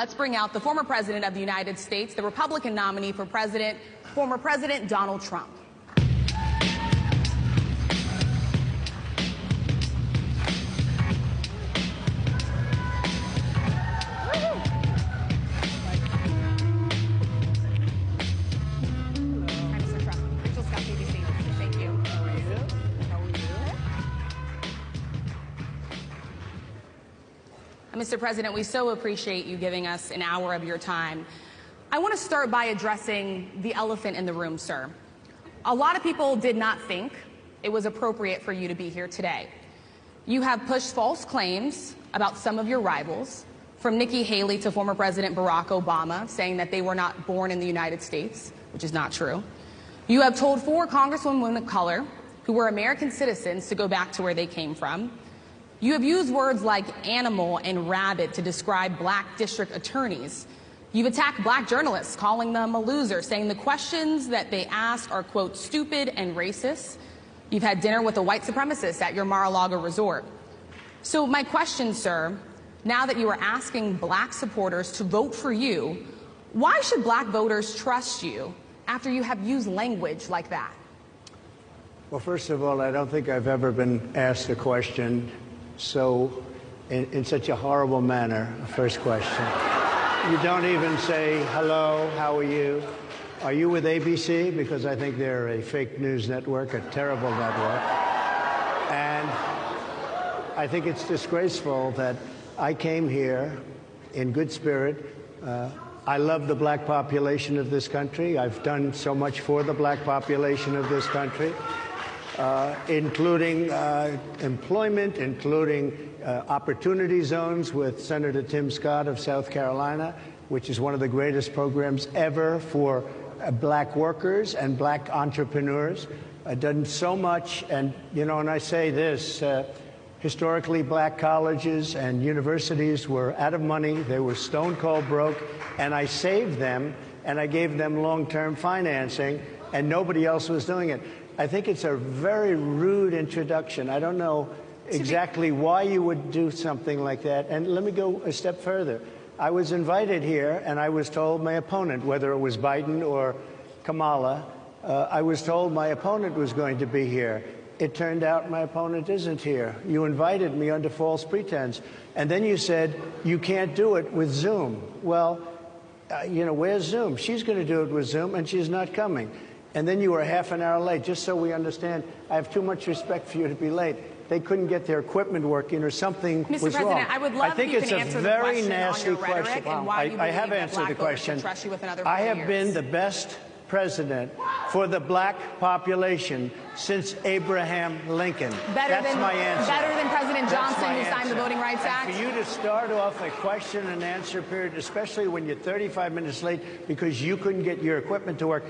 Let's bring out the former president of the United States, the Republican nominee for president, former President Donald Trump. Mr. President, we so appreciate you giving us an hour of your time. I want to start by addressing the elephant in the room, sir. A lot of people did not think it was appropriate for you to be here today. You have pushed false claims about some of your rivals, from Nikki Haley to former President Barack Obama, saying that they were not born in the United States, which is not true. You have told 4 congresswomen of color who were American citizens to go back to where they came from. You have used words like animal and rabbit to describe black district attorneys. You've attacked black journalists, calling them a loser, saying the questions that they ask are, quote, stupid and racist. You've had dinner with a white supremacist at your Mar-a-Lago resort. So my question, sir, now that you are asking black supporters to vote for you, why should black voters trust you after you have used language like that? Well, first of all, I don't think I've ever been asked a question in such a horrible manner. First question. You don't even say, hello, how are you? Are you with ABC? Because I think they're a fake news network, a terrible network. And I think it's disgraceful that I came here in good spirit. I love the black population of this country. I've done so much for the black population of this country. Including employment, including opportunity zones with Senator Tim Scott of South Carolina, which is one of the greatest programs ever for black workers and black entrepreneurs. I've done so much, and, you know, and I say this, historically black colleges and universities were out of money, they were stone cold broke, and I saved them, and I gave them long-term financing, and nobody else was doing it. I think it's a very rude introduction. I don't know exactly why you would do something like that. And let me go a step further. I was invited here, and I was told my opponent, whether it was Biden or Kamala, I was told my opponent was going to be here. It turned out my opponent isn't here. You invited me under false pretense. And then you said you can't do it with Zoom. Well, you know, where's Zoom? She's going to do it with Zoom, and she's not coming. And then you were half an hour late. Just so we understand, I have too much respect for you to be late. They couldn't get their equipment working or something was wrong. Mr. President, I would love if you can answer the question on your rhetoric and why you believe that black voters should trust you with another 4 years. I have been the best president for the black population since Abraham Lincoln. That's my answer. Better than President Johnson, who signed the Voting Rights Act? And for you to start off a question and answer period, especially when you're 35 minutes late because you couldn't get your equipment to work,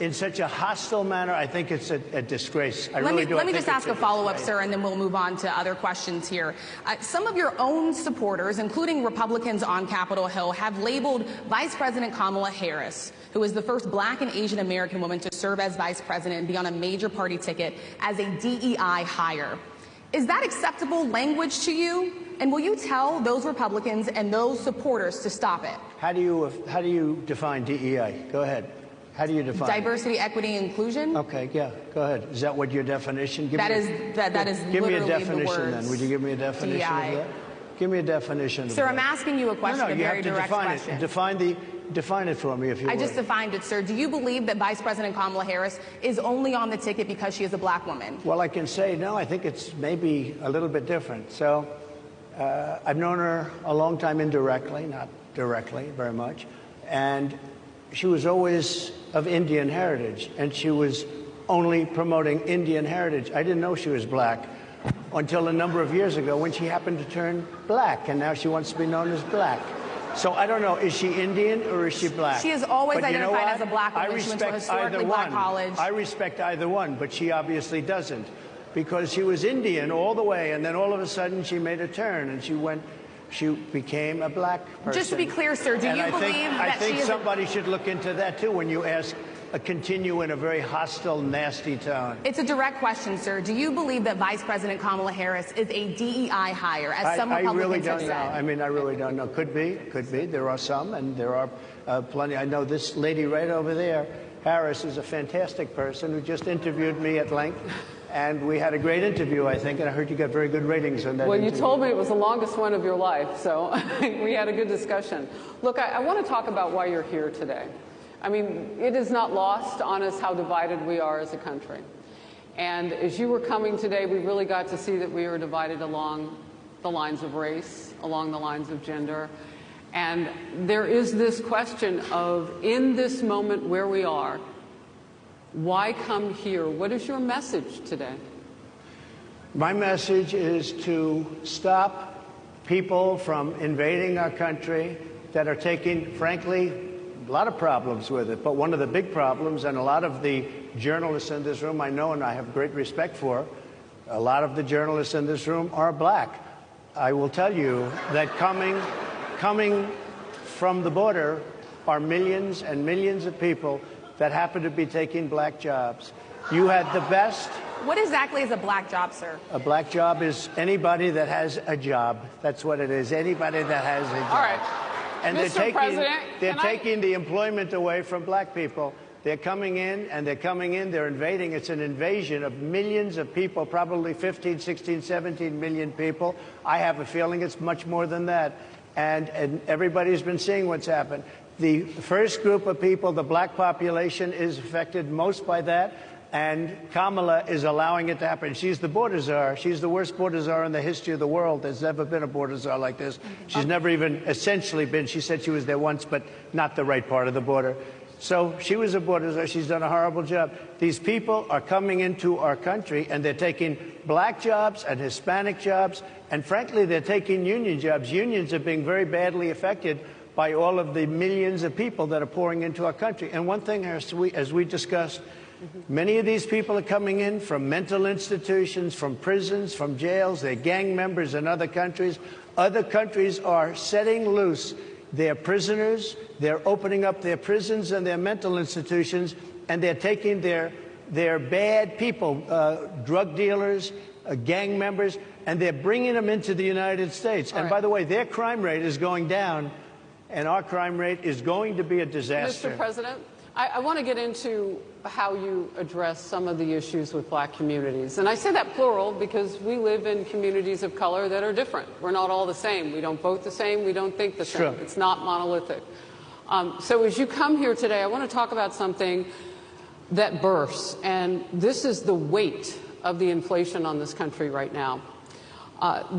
in such a hostile manner, I think it's a disgrace. Let me just ask a follow-up, sir, and then we'll move on to other questions here. Some of your own supporters, including Republicans on Capitol Hill, have labeled Vice President Kamala Harris, who is the first black and Asian American woman to serve as vice president and be on a major party ticket, as a DEI hire. Is that acceptable language to you? And will you tell those Republicans and those supporters to stop it? How do you define DEI? Go ahead. How do you define diversity, equity, inclusion? Okay, yeah, go ahead. Is that what your definition? Give me a definition then. Would you give me a definition DEI. of that? Give me a definition. Sir, I'm asking you a question, a very direct question. Define it for me, if you would. I just defined it, sir. Do you believe that Vice President Kamala Harris is only on the ticket because she is a black woman? Well, I can say no. I think it's maybe a little bit different. So I've known her a long time indirectly, not directly very much, and she was always of Indian heritage, and she was only promoting Indian heritage. I didn't know she was black until a number of years ago when she happened to turn black, and now she wants to be known as black. So I don't know, is she Indian or is she black? She has always identified as a black woman. She went to a historically black college. I respect either one, but she obviously doesn't, because she was Indian all the way, and then all of a sudden she made a turn, and she became a black person. Just to be clear, sir, do you believe that she is... I think somebody should look into that, too, when you ask continue in a very hostile, nasty tone. It's a direct question, sir. Do you believe that Vice President Kamala Harris is a DEI hire, as some Republicans I really don't have know. said? I mean, I really don't know. Could be. There are some, and there are plenty. I know this lady right over there, Harris, is a fantastic person who just interviewed me at length. And we had a great interview, I think, and I heard you got very good ratings on that Well, interview. you told me it was the longest one of your life, so we had a good discussion. Look, I want to talk about why you're here today. I mean, it is not lost on us how divided we are as a country. And as you were coming today, we really got to see that we are divided along the lines of race, along the lines of gender. And there is this question of, in this moment where we are, why come here? What is your message today? My message is to stop people from invading our country that are taking, frankly, a lot of problems with it. But one of the big problems, and a lot of the journalists in this room I know and I have great respect for, a lot of the journalists in this room are black. I will tell you that coming from the border are millions and millions of people that happen to be taking black jobs. You had the best. What exactly is a black job, sir? A black job is anybody that has a job. That's what it is. Anybody that has a job. All right. And Mr. President, they're taking the employment away from black people. They're coming in, they're invading. It's an invasion of millions of people, probably 15, 16, 17 million people. I have a feeling it's much more than that. And everybody's been seeing what's happened. The first group of people, the black population, is affected most by that, and Kamala is allowing it to happen. She's the border czar. She's the worst border czar in the history of the world. There's never been a border czar like this. She's never even essentially been. She said she was there once, but not the right part of the border. So she was a border czar. She's done a horrible job. These people are coming into our country, and they're taking black jobs and Hispanic jobs, and frankly, they're taking union jobs. Unions are being very badly affected by all of the millions of people that are pouring into our country. And one thing, as we discussed, many of these people are coming in from mental institutions, from prisons, from jails. They're gang members in other countries. Other countries are setting loose their prisoners. They're opening up their prisons and their mental institutions, and they're taking their bad people, drug dealers, gang members, and they're bringing them into the United States. And by the way, their crime rate is going down, and our crime rate is going to be a disaster. Mr. President, I want to get into how you address some of the issues with black communities. And I say that plural because we live in communities of color that are different. We're not all the same. We don't vote the same. We don't think the same. Sure. It's not monolithic. So as you come here today, I want to talk about something that bursts. And this is the weight of the inflation on this country right now.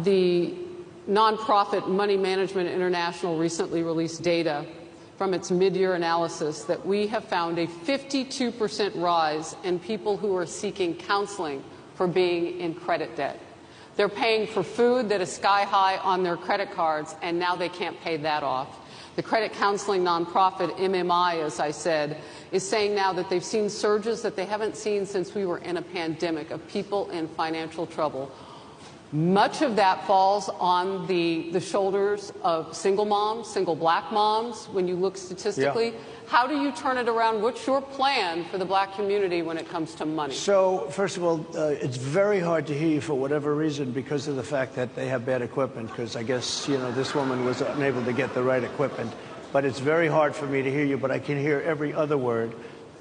The nonprofit Money Management International recently released data from its mid-year analysis that we have found a 52% rise in people who are seeking counseling for being in credit debt. They're paying for food that is sky high on their credit cards, and now they can't pay that off. The credit counseling nonprofit MMI, as I said, is saying now that they've seen surges that they haven't seen since we were in a pandemic of people in financial trouble. Much of that falls on the shoulders of single moms, single black moms, when you look statistically. Yeah. How do you turn it around? What's your plan for the black community when it comes to money? So, first of all, it's very hard to hear you for whatever reason because of the fact that they have bad equipment, because I guess, this woman was unable to get the right equipment. But it's very hard for me to hear you, but I can hear every other word.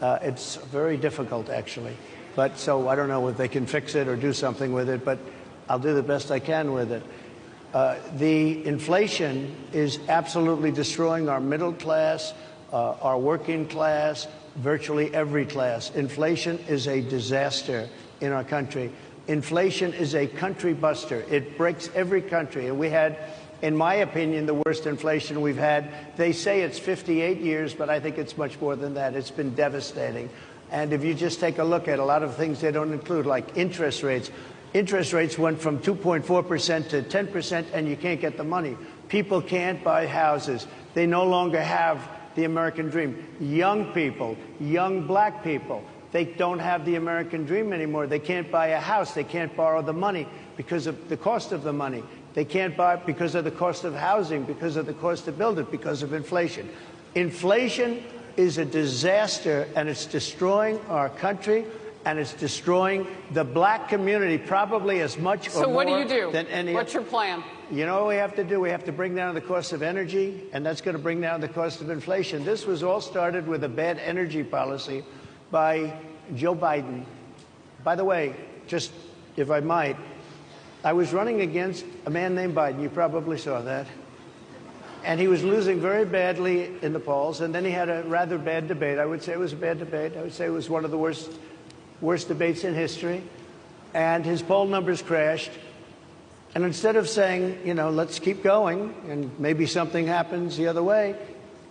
It's very difficult, actually. But so I don't know if they can fix it or do something with it, but I'll do the best I can with it. The inflation is absolutely destroying our middle class, our working class, virtually every class. Inflation is a disaster in our country. Inflation is a country buster. It breaks every country. And we had, in my opinion, the worst inflation we've had. They say it's 58 years, but I think it's much more than that. It's been devastating. And if you just take a look at a lot of things they don't include, like interest rates. Interest rates went from 2.4% to 10%, and you can't get the money. People can't buy houses. They no longer have the American dream. Young people, young black people, they don't have the American dream anymore. They can't buy a house. They can't borrow the money because of the cost of the money. They can't buy because of the cost of housing, because of the cost to build it, because of inflation. Inflation is a disaster, and it's destroying our country, and it's destroying the black community probably as much or So what do more you do? than any. What's your plan? You know what we have to do? We have to bring down the cost of energy, and that's going to bring down the cost of inflation. This was all started with a bad energy policy by Joe Biden. By the way, just if I might, I was running against a man named Biden. You probably saw that. And he was losing very badly in the polls, and then he had a rather bad debate. I would say it was a bad debate. I would say it was one of the worst debates in history. And his poll numbers crashed. And instead of saying, you know, let's keep going and maybe something happens the other way,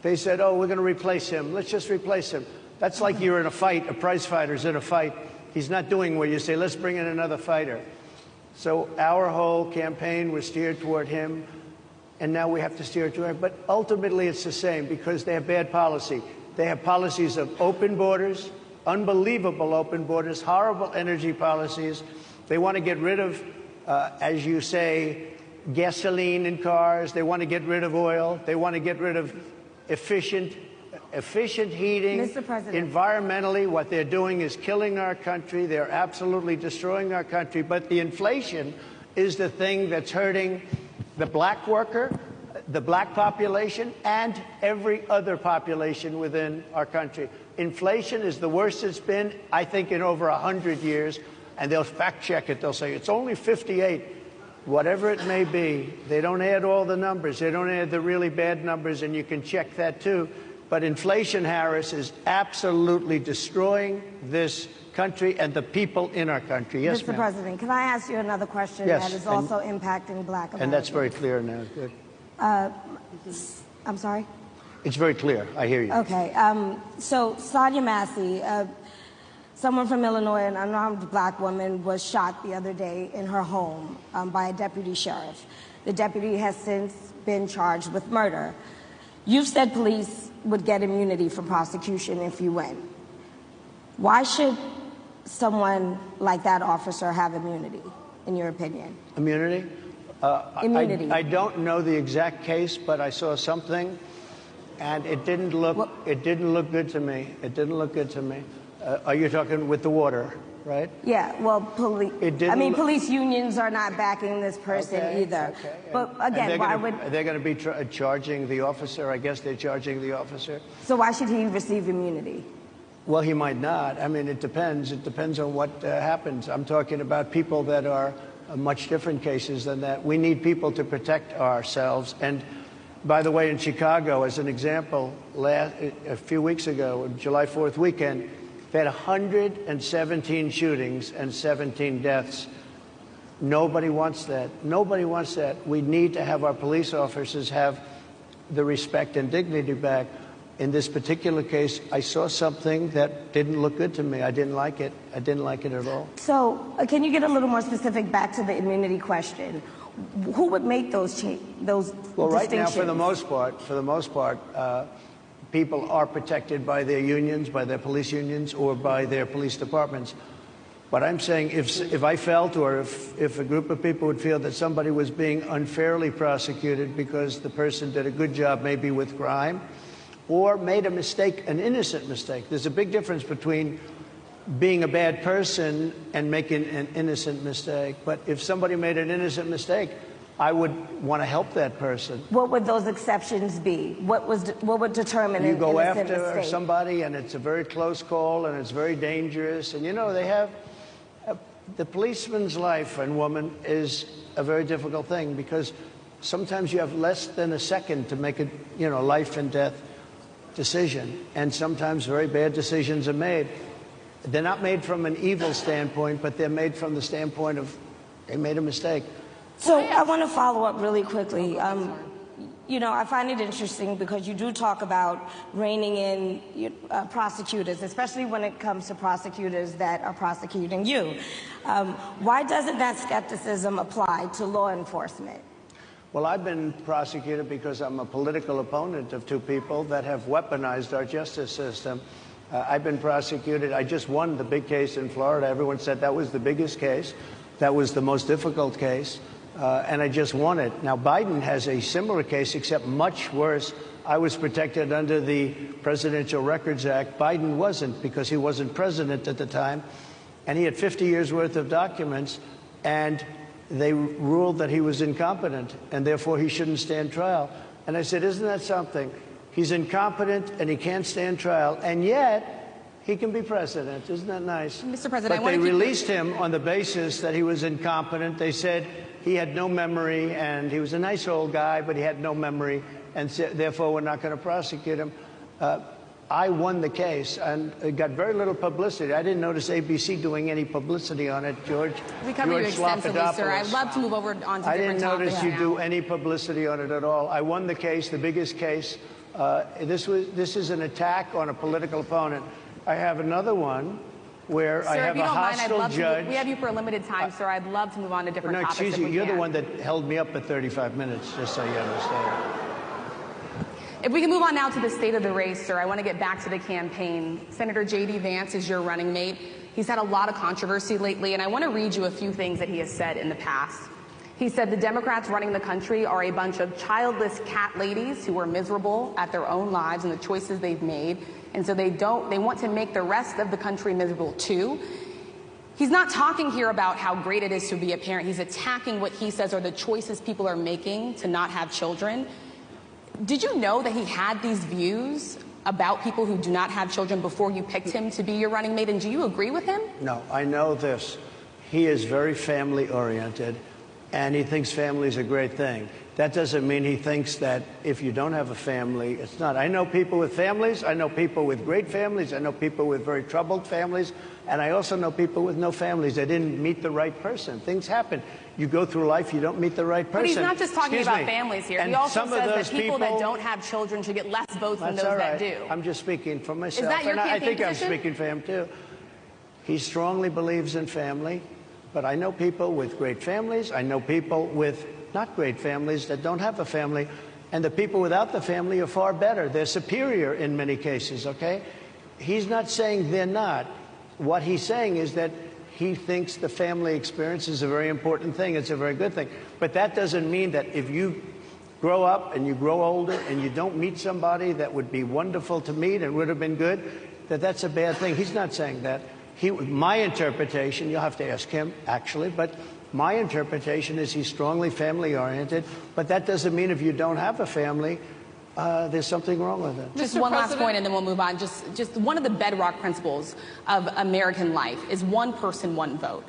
they said, oh, we're going to replace him. Let's just replace him. That's like you're in a fight, a prize fighter's in a fight. He's not doing what you say, let's bring in another fighter. So our whole campaign was steered toward him, and now we have to steer toward him. But ultimately it's the same because they have bad policy. They have policies of open borders, unbelievable open borders, horrible energy policies. They want to get rid of as you say, gasoline in cars. They want to get rid of oil. They want to get rid of efficient heating. Mr. President. Environmentally, what they're doing is killing our country. They're absolutely destroying our country. But the inflation is the thing that's hurting the black worker, the black population, and every other population within our country. Inflation is the worst it's been, I think, in over 100 years. And they'll fact check it. They'll say it's only 58, whatever it may be. They don't add all the numbers. They don't add the really bad numbers, and you can check that too. But inflation, Harris, is absolutely destroying this country and the people in our country. Yes, Mr. ma'am. President, can I ask you another question Yes, that is also impacting black Americans? And that's very clear now. Good. I'm sorry? It's very clear. I hear you. Okay. So Sonia Massey, someone from Illinois, an unarmed black woman, was shot the other day in her home by a deputy sheriff. The deputy has since been charged with murder. You've said police would get immunity from prosecution if you win. Why should someone like that officer have immunity, in your opinion? Immunity? Immunity. I don't know the exact case, but I saw something, and it didn't look good to me. It didn't look good to me. Are you talking with the water, right? Yeah, well, police unions are not backing this person either. Okay. But again, why would... They're going to be charging the officer. I guess they're charging the officer. So why should he receive immunity? Well, he might not. I mean, it depends. It depends on what happens. I'm talking about people that are much different cases than that. We need people to protect ourselves. And by the way, in Chicago, as an example, a few weeks ago, July 4th weekend, they had 117 shootings and 17 deaths. Nobody wants that. Nobody wants that. We need to have our police officers have the respect and dignity back. In this particular case, I saw something that didn't look good to me. I didn't like it. I didn't like it at all. So can you get a little more specific back to the immunity question? Who would make those Well, right now, for the most part, people are protected by their unions, by their police unions, or by their police departments. But I'm saying if I felt, or if a group of people would feel that somebody was being unfairly prosecuted because the person did a good job maybe with crime, or made a mistake, an innocent mistake. There's a big difference between being a bad person and making an innocent mistake. But if somebody made an innocent mistake, I would want to help that person. What would those exceptions be? What would determine an innocent You go mistake? after somebody, and it's a very close call, and it's very dangerous. And, you know, they have... the policeman's life and woman is a very difficult thing because sometimes you have less than a second to make a, life and death decision. And sometimes very bad decisions are made. They're not made from an evil standpoint, but they're made from the standpoint of they made a mistake. So I want to follow up really quickly. I find it interesting because you do talk about reining in prosecutors, especially when it comes to prosecutors that are prosecuting you. Why doesn't that skepticism apply to law enforcement? Well, I've been prosecuted because I'm a political opponent of two people that have weaponized our justice system. I've been prosecuted. I just won the big case in Florida. Everyone said that was the biggest case. That was the most difficult case. And I just won it. Now, Biden has a similar case, except much worse I was protected under the Presidential Records Act. Biden wasn't, because he wasn't president at the time, and he had 50 years worth of documents, and they ruled that he was incompetent, and therefore he shouldn't stand trial. And I said, isn't that something? He's incompetent and he can't stand trial, and yet he can be president. Isn't that nice? Mr. President, but they released him on the basis that he was incompetent. They said he had no memory, and he was a nice old guy, but he had no memory, and therefore we're not going to prosecute him. I won the case, and it got very little publicity. I didn't notice ABC doing any publicity on it, George. We covered you extensively, sir. I'd love to move over on to different topics. I didn't notice you do any publicity on it at all. I won the case, the biggest case. This is an attack on a political opponent. I have another one where sir, I have a hostile judge. We have you for a limited time, sir. I'd love to move on to different topics. No, excuse you. You're the one that held me up at 35 minutes, just so you understand. If we can move on now to the state of the race, sir, I want to get back to the campaign. Senator J.D. Vance is your running mate. He's had a lot of controversy lately, and I want to read you a few things that he has said in the past. He said the Democrats running the country are a bunch of childless cat ladies who are miserable at their own lives and the choices they've made, and so they want to make the rest of the country miserable too. He's not talking here about how great it is to be a parent. He's attacking what he says are the choices people are making to not have children. Did you know that he had these views about people who do not have children before you picked him to be your running mate, and do you agree with him? No, I know this. He is very family-oriented, and he thinks family is a great thing. That doesn't mean he thinks that if you don't have a family, it's not. I know people with families. I know people with great families. I know people with very troubled families. And I also know people with no families. They didn't meet the right person. Things happen. You go through life, you don't meet the right person. But he's not just talking about families here. And he also says that people people that don't have children should get less votes than those that do. I'm just speaking for myself. Is that your campaign I think position? I'm speaking for him, too. He strongly believes in family. But I know people with great families. I know people with not great families that don't have a family. And the people without the family are far better. They're superior in many cases, okay? He's not saying they're not. What he's saying is that he thinks the family experience is a very important thing. It's a very good thing. But that doesn't mean that if you grow up and you grow older and you don't meet somebody that would be wonderful to meet and would have been good, that that's a bad thing. He's not saying that. My interpretation, you'll have to ask him, actually, but my interpretation is he's strongly family-oriented, but that doesn't mean if you don't have a family, there's something wrong with it. Just one last point, and then we'll move on. Just one of the bedrock principles of American life is one person, one vote.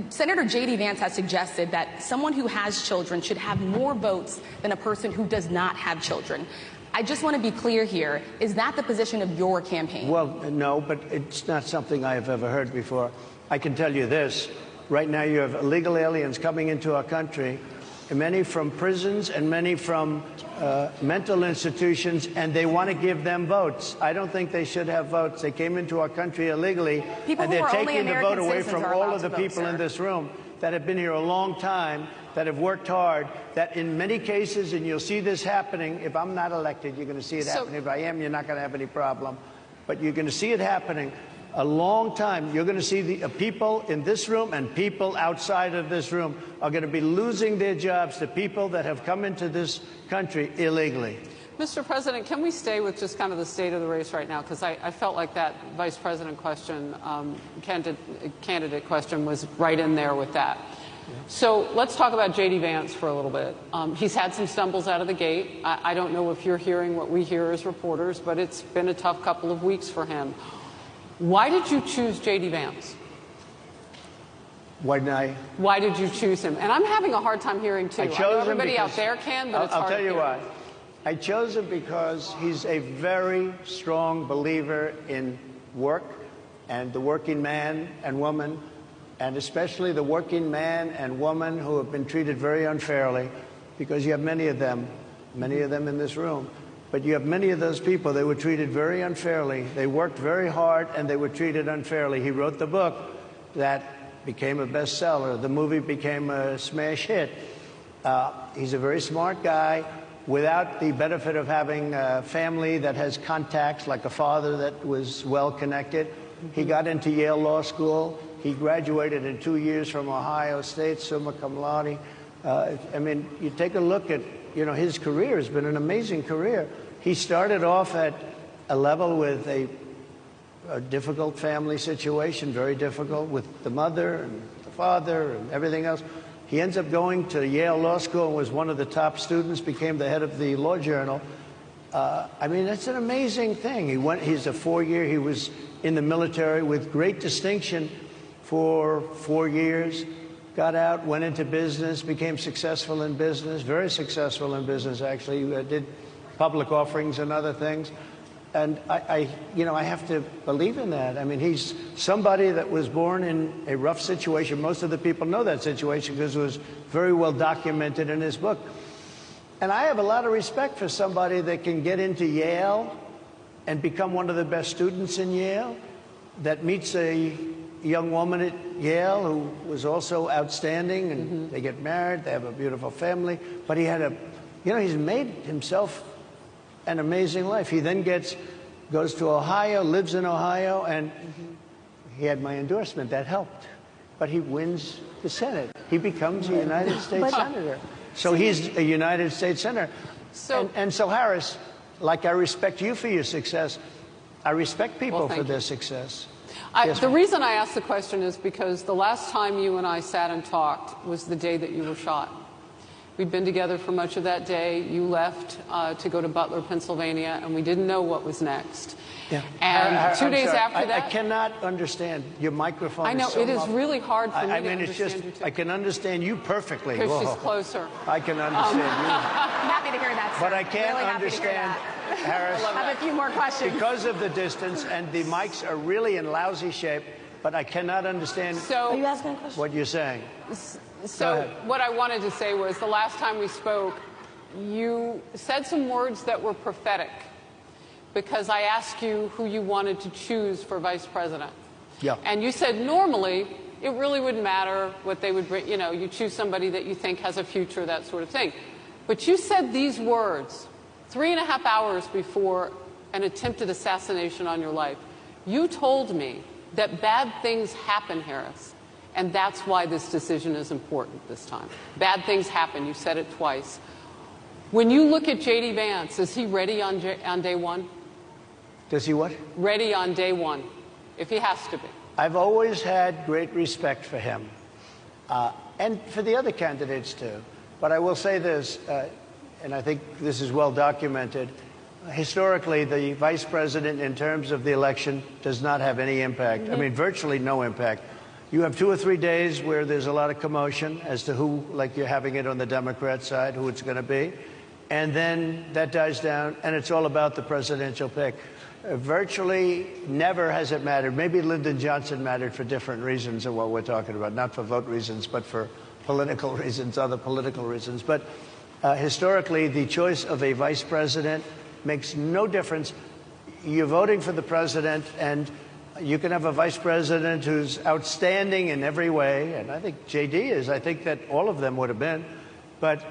Senator J.D. Vance has suggested that someone who has children should have more votes than a person who does not have children. I just want to be clear here. Is that the position of your campaign? Well, no, but it's not something I have ever heard before. I can tell you this. Right now you have illegal aliens coming into our country, many from prisons and many from mental institutions, and they want to give them votes. I don't think they should have votes. They came into our country illegally, and they're taking the vote away from all of the people in this room that have been here a long time, that have worked hard, that in many cases, and you'll see this happening, if I'm not elected, you're going to see it happening. If I am, you're not going to have any problem. But you're going to see it happening a long time. You're going to see the people in this room and people outside of this room are going to be losing their jobs to people that have come into this country illegally. Mr. President, can we stay with just kind of the state of the race right now? Because I felt like that vice president question, candidate question was right in there with that. So let's talk about J.D. Vance for a little bit. He's had some stumbles out of the gate. I don't know if you're hearing what we hear as reporters, but it's been a tough couple of weeks for him. Why did you choose J.D. Vance? Why did you choose him? And I'm having a hard time hearing, too. I know everybody out there can, but it's hard to hear. I'll tell you why. I chose him because he's a very strong believer in work and the working man and woman, and especially the working man and woman who have been treated very unfairly, because you have many of them in this room. But you have many of those people, they were treated very unfairly. They worked very hard and they were treated unfairly. He wrote the book that became a bestseller. The movie became a smash hit. He's a very smart guy without the benefit of having a family that has contacts, like a father that was well-connected. He got into Yale Law School. He graduated in 2 years from Ohio State, summa cum laude. I mean, you take a look at, his career has been an amazing career. He started off at a level with a difficult family situation, very difficult, with the mother and the father and everything else. He ends up going to Yale Law School and was one of the top students, became the head of the Law Journal. I mean, it's an amazing thing. He's a 4-year, he was in the military with great distinction for 4 years, got out, went into business, became successful in business, very successful in business, actually. Did public offerings and other things. And I have to believe in that. I mean, he's somebody that was born in a rough situation. Most of the people know that situation because it was very well documented in his book. And I have a lot of respect for somebody that can get into Yale and become one of the best students in Yale, that meets a young woman at Yale who was also outstanding, and they get married, they have a beautiful family. But he had he's made himself an amazing life. He then goes to Ohio, lives in Ohio, and he had my endorsement. That helped. But he wins the Senate. He becomes a United States Senator. So he's a United States Senator. And so, Harris, like I respect you for your success, I respect people for their success. The reason I asked the question is because the last time you and I sat and talked was the day that you were shot. We'd been together for much of that day. You left to go to Butler, Pennsylvania, and we didn't know what was next. Yeah. And 2 days after that... I cannot understand. Your microphone I know, is so it is really hard for me to understand it's just, you too. I can understand you perfectly. Because she's closer. I can understand you. I'm happy to hear that, sir. But I can't really understand, Harris. I have a few more questions. Because of the distance, and the mics are really in lousy shape, but I cannot understand Are you asking a question? what you're saying. So what I wanted to say was the last time we spoke, you said some words that were prophetic because I asked you who you wanted to choose for vice president. Yeah. And you said normally it really wouldn't matter what they would bring. You know, you choose somebody that you think has a future, that sort of thing. But you said these words 3.5 hours before an attempted assassination on your life. You told me that bad things happen, Harris. And that's why this decision is important this time. Bad things happen. You said it twice. When you look at J.D. Vance, is he ready on day one? Does he what? Ready on day one, if he has to be. I've always had great respect for him, and for the other candidates too. But I will say this, and I think this is well documented. Historically, the vice president, in terms of the election, does not have any impact. I mean, virtually no impact. You have 2 or 3 days where there's a lot of commotion as to who, like you're having it on the Democrat side, who it's going to be. And then that dies down, and it's all about the presidential pick. Virtually never has it mattered. Maybe Lyndon Johnson mattered for different reasons of what we're talking about, not for vote reasons, but for political reasons, other political reasons. But historically, the choice of a vice president makes no difference. You're voting for the president, and you can have a vice president who's outstanding in every way, and I think J.D. is. I think that all of them would have been. But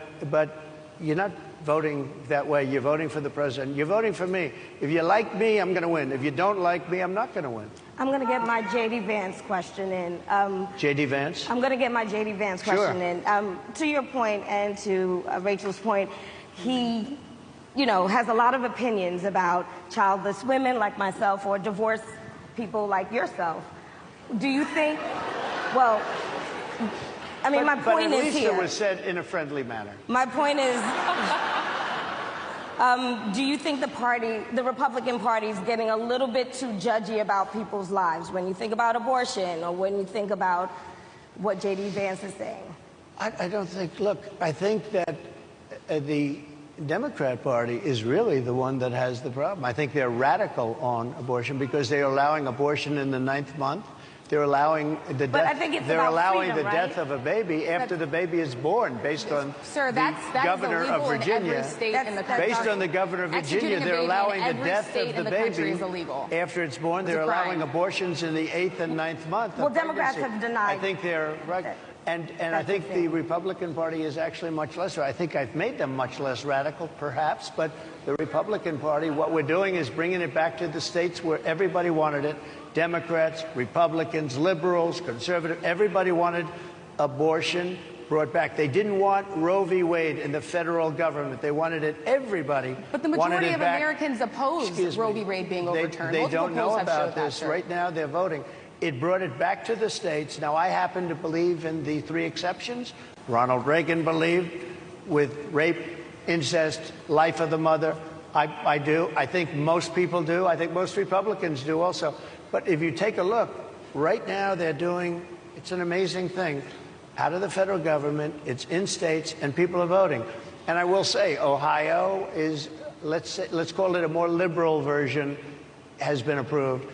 you're not voting that way. You're voting for the president. You're voting for me. If you like me, I'm going to win. If you don't like me, I'm not going to win. I'm going to get my J.D. Vance question in. J.D. Vance? I'm going to get my J.D. Vance question in. To your point and to Rachel's point, he, has a lot of opinions about childless women like myself or divorced people like yourself. Do you think, well, I mean, my point is here. But at least it was said in a friendly manner. My point is, do you think the Republican Party is getting a little bit too judgy about people's lives when you think about abortion or when you think about what J.D. Vance is saying? I don't think, look, I think that the Democrat Party is really the one that has the problem. I think they're radical on abortion because they're allowing abortion in the 9th month. They're allowing the death. I think it's they're about allowing freedom, the death of a baby after the baby is born, based on Sir, the governor of Virginia. In every state in the country. Based on the governor of Virginia, they're allowing the death of the baby after it's born. They're allowing abortions in the 8th and 9th month. Well, Democrats have denied. I think they're right. And I think the Republican Party is actually much less. I think I've made them much less radical, perhaps. But the Republican Party, what we're doing is bringing it back to the states where everybody wanted it. Democrats, Republicans, liberals, conservatives, everybody wanted abortion brought back. They didn't want Roe v. Wade in the federal government. They wanted it. Everybody But the majority of Americans oppose Roe v. Wade being overturned. They Multiple don't know polls have about showed that, this. sir. Right now, they're voting. It brought it back to the states. Now, I happen to believe in the 3 exceptions. Ronald Reagan believed with rape, incest, life of the mother. I do. I think most people do. I think most Republicans do also. But if you take a look, right now they're doing, it's an amazing thing, out of the federal government, it's in states, and people are voting. And I will say, Ohio is, let's call it a more liberal version, has been approved.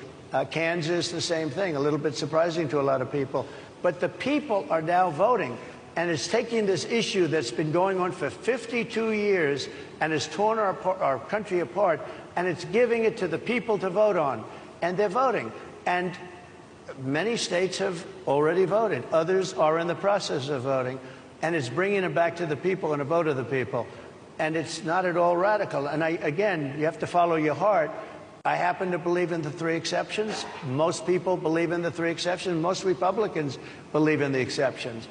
Kansas, the same thing, a little bit surprising to a lot of people. But the people are now voting. And it's taking this issue that's been going on for 52 years and has torn our country apart, and it's giving it to the people to vote on. And they're voting. And many states have already voted. Others are in the process of voting. And it's bringing it back to the people and a vote of the people. And it's not at all radical. And again, you have to follow your heart. I happen to believe in the 3 exceptions. Most people believe in the 3 exceptions. Most Republicans believe in the exceptions.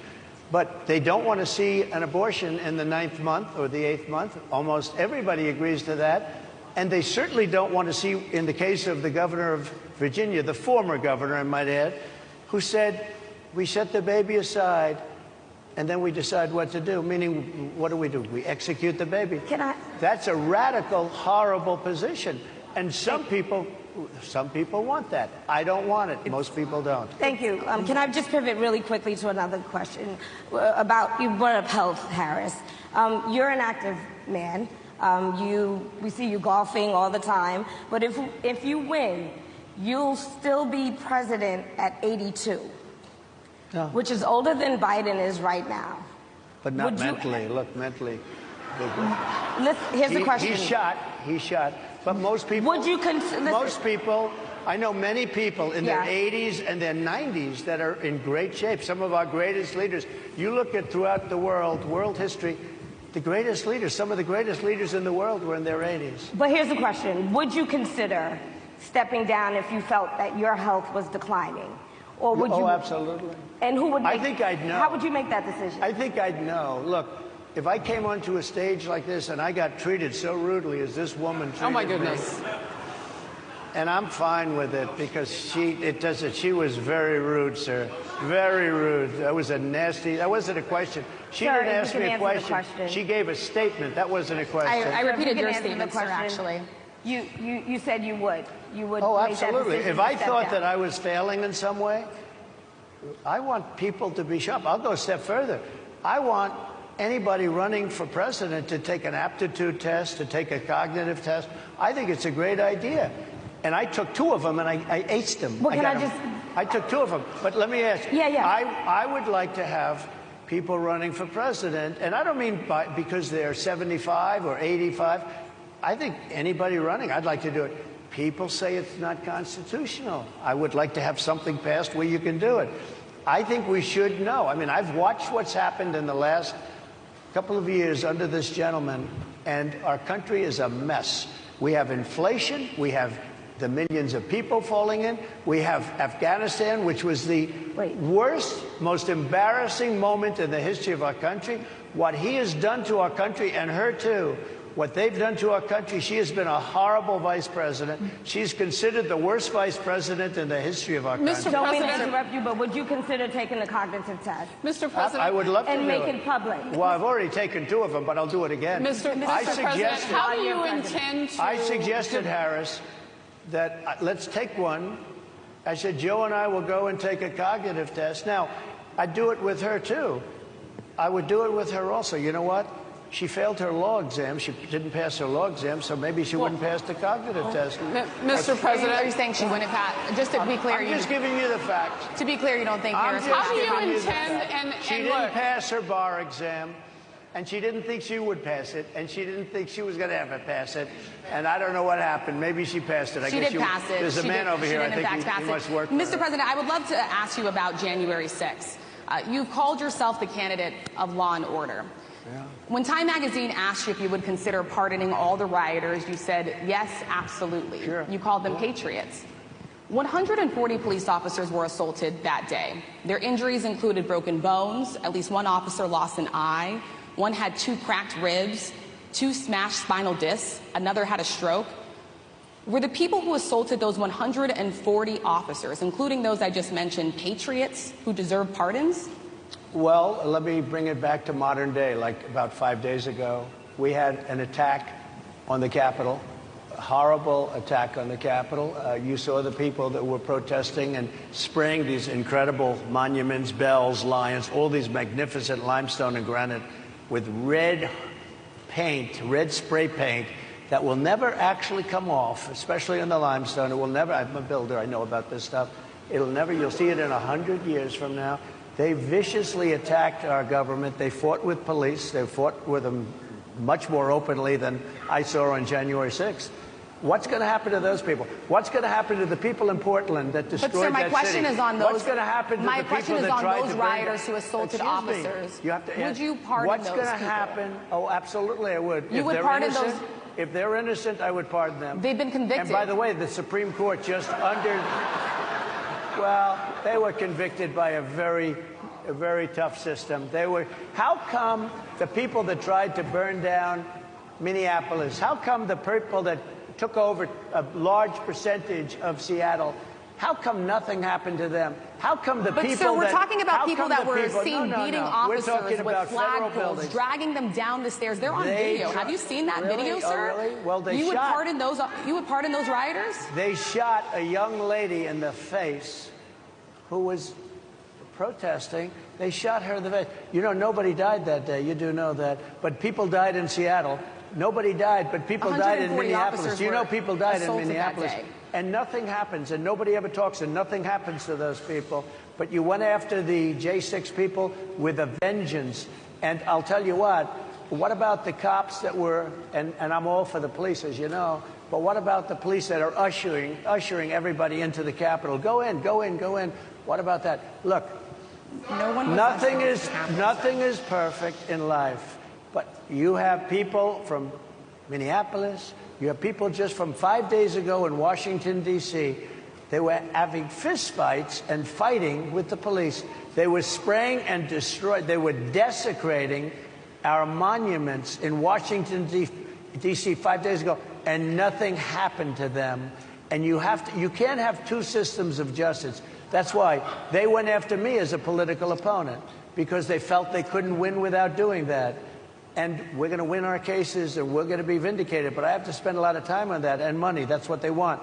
But they don't want to see an abortion in the 9th month or the 8th month. Almost everybody agrees to that. And they certainly don't want to see, in the case of the governor of Virginia, the former governor, I might add, who said, we set the baby aside and then we decide what to do. Meaning, what do? We execute the baby. That's a radical, horrible position. And some people want that. I don't want it. Most people don't. Thank you. Can I just pivot really quickly to another question about, you brought up health, Harris. You're an active man. We see you golfing all the time. But if you win, you'll still be president at 82, which is older than Biden is right now. But not mentally. Look, mentally. Here's the question. He's shot. But most people, I know many people in their 80s and their 90s that are in great shape. Some of our greatest leaders. You look at throughout the world history, the greatest leaders, some of the greatest leaders in the world were in their 80s. But here's the question. Would you consider stepping down if you felt that your health was declining? Or would you? Oh, absolutely. And who would make, I think I'd know. How would you make that decision? I think I'd know. Look, if I came onto a stage like this and I got treated so rudely as this woman treated me. Oh, my goodness. And I'm fine with it because she was very rude, sir. Very rude. That was that wasn't a question. She didn't ask me a question. She gave a statement. That wasn't a question. I repeated your statement, sir, actually. You said you would. You would. Oh, make that absolutely. decision If I to thought step that down. I was failing in some way, I want people to be sharp. I'll go a step further. I want anybody running for president to take an aptitude test, to take a cognitive test. I think it's a great idea. And I took 2 of them and I aced them. Well, I took 2 of them. But let me ask you. Yeah. I would like to have people running for president, and I don't mean because they're 75 or 85. I think anybody running, I'd like to do it. People say it's not constitutional. I would like to have something passed where you can do it. I think we should know. I mean, I've watched what's happened in the last couple of years under this gentleman, and our country is a mess. We have inflation. We have the millions of people falling in. We have Afghanistan, which was the worst, most embarrassing moment in the history of our country. What he has done to our country, and her too, what they've done to our country, she has been a horrible vice president. She's considered the worst vice president in the history of our country. Mr. Don't mean to President, interrupt you, but would you consider taking the cognitive test? Mr. President, I would love to and do make it. it public. Well, I've already taken 2 of them, but I'll do it again. Mr. President, how do you intend to? I suggested, Harris, that let's take one. I said, Joe and I will go and take a cognitive test. Now, I'd do it with her, too. I would do it with her also. You know what? She failed her law exam. She didn't pass her law exam, so maybe she wouldn't pass the cognitive test. Mr. President, Are you saying she wouldn't pass? Just to be clear, I'm just giving you the facts. To be clear, you don't think I'm Harris just how do you giving the intend, facts. She and didn't look, pass her bar exam, and she didn't think she would pass it, and she didn't think she was going to ever pass it. And I don't know what happened. Maybe she passed it. She did pass it. There's a man over here. I think he must work for Mr. her. President, I would love to ask you about January 6th. You've called yourself the candidate of law and order. Yeah. When Time Magazine asked you if you would consider pardoning all the rioters, you said, yes, absolutely. Sure. You called them patriots. 140 police officers were assaulted that day. Their injuries included broken bones, at least one officer lost an eye, one had 2 cracked ribs, 2 smashed spinal discs, another had a stroke. Were the people who assaulted those 140 officers, including those I just mentioned, patriots who deserve pardons? Well, let me bring it back to modern day. Like about 5 days ago, we had an attack on the Capitol, a horrible attack on the Capitol. You saw the people that were protesting and spraying these incredible monuments, bells, lions, all these magnificent limestone and granite with red paint, red spray paint, that will never actually come off, especially in the limestone. It will never, I'm a builder, I know about this stuff. It'll never, you'll see it in 100 years from now. They viciously attacked our government. They fought with police. They fought with them much more openly than I saw on January 6th. What's going to happen to those people? What's going to happen to the people in Portland that destroyed that city? But sir, my question is on those. What's going to happen to the people that tried to bring... My question is on those rioters who assaulted officers. You have to would you pardon what's those going to people? happen? Oh, absolutely, I would. You would pardon those? If they're innocent, I would pardon them. They've been convicted. And by the way, the Supreme Court just well, they were convicted by a very tough system. How come the people that tried to burn down Minneapolis, how come the people that took over a large percentage of Seattle, how come nothing happened to them? How come the people sir, we're talking about people that were people, seen beating officers with flagpoles, dragging them down the stairs. They're on video. Have you seen that video, sir? Oh, really? Well, you would pardon those rioters? They shot a young lady in the face who was protesting. They shot her in the face. You know, nobody died that day. You do know that. But people died in Seattle. Nobody died, but people died in Minneapolis. You know people died in Minneapolis. And nothing happens, and nobody ever talks, and nothing happens to those people. But you went after the J6 people with a vengeance. And I'll tell you what about the cops that were, and I'm all for the police, as you know, but what about the police that are ushering everybody into the Capitol? Go in, go in, go in. What about that? Look, nothing is perfect in life, but you have people from Minneapolis, you have people just from 5 days ago in Washington, D.C. They were having fistfights and fighting with the police. They were spraying and destroying. They were desecrating our monuments in Washington, D.C. 5 days ago, and nothing happened to them. And you can't have two systems of justice. That's why they went after me as a political opponent, because they felt they couldn't win without doing that. And we're going to win our cases, and we're going to be vindicated. But I have to spend a lot of time on that, and money. That's what they want.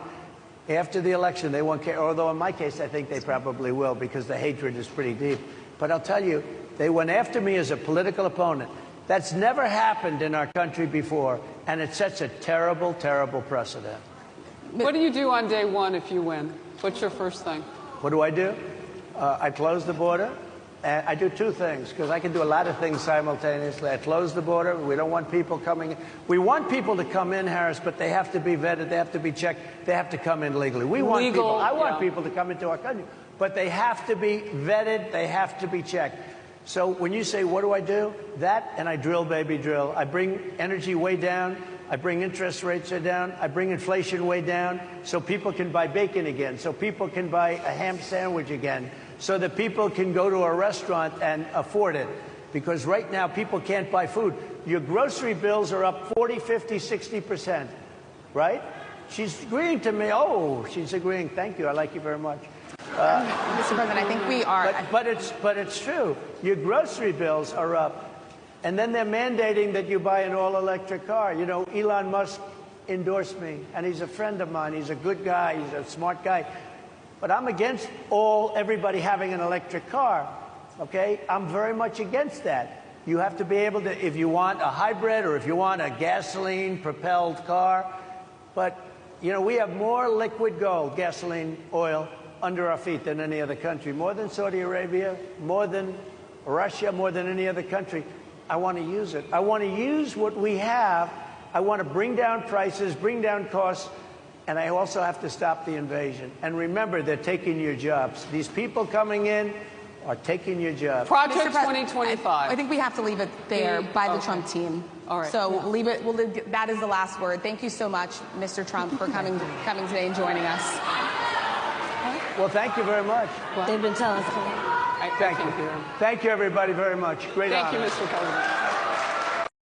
After the election, they won't care. Although in my case, I think they probably will, because the hatred is pretty deep. But I'll tell you, they went after me as a political opponent. That's never happened in our country before, and it sets a terrible, terrible precedent. What do you do on day one if you win? What's your first thing? What do? I close the border. And I do two things, because I can do a lot of things simultaneously. I close the border. We don't want people coming in. We want people to come in, Harris, but they have to be vetted. They have to be checked. They have to come in legally. I want people to come into our country, but they have to be vetted. They have to be checked. So when you say, what do? That, and I drill, baby, drill. I bring energy way down. I bring interest rates down. I bring inflation way down so people can buy bacon again, so people can buy a ham sandwich again, so that people can go to a restaurant and afford it. Because right now, people can't buy food. Your grocery bills are up 40, 50, 60%, right? She's agreeing to me. Oh, she's agreeing. Thank you. I like you very much. Mr. President, I think we are. But it's true. Your grocery bills are up. And then they're mandating that you buy an all-electric car. You know, Elon Musk endorsed me, and he's a friend of mine. He's a good guy. He's a smart guy. But I'm against everybody having an electric car, okay? I'm very much against that. You have to be able to, if you want a hybrid or if you want a gasoline-propelled car. But, you know, we have more liquid gold, gasoline, oil, under our feet than any other country. More than Saudi Arabia, more than Russia, more than any other country. I want to use it. I want to use what we have. I want to bring down prices, bring down costs. And I also have to stop the invasion. And remember, they're taking your jobs. These people coming in are taking your jobs. Project 2025. I think we have to leave it there by the Trump team. All right. So leave it. That is the last word. Thank you so much, Mr. Trump, for coming today and joining us. Well, thank you very much. They've been telling us. I Thank can't you. hear him. Thank you, everybody, very much. Great Thank honor. you, Mr. President.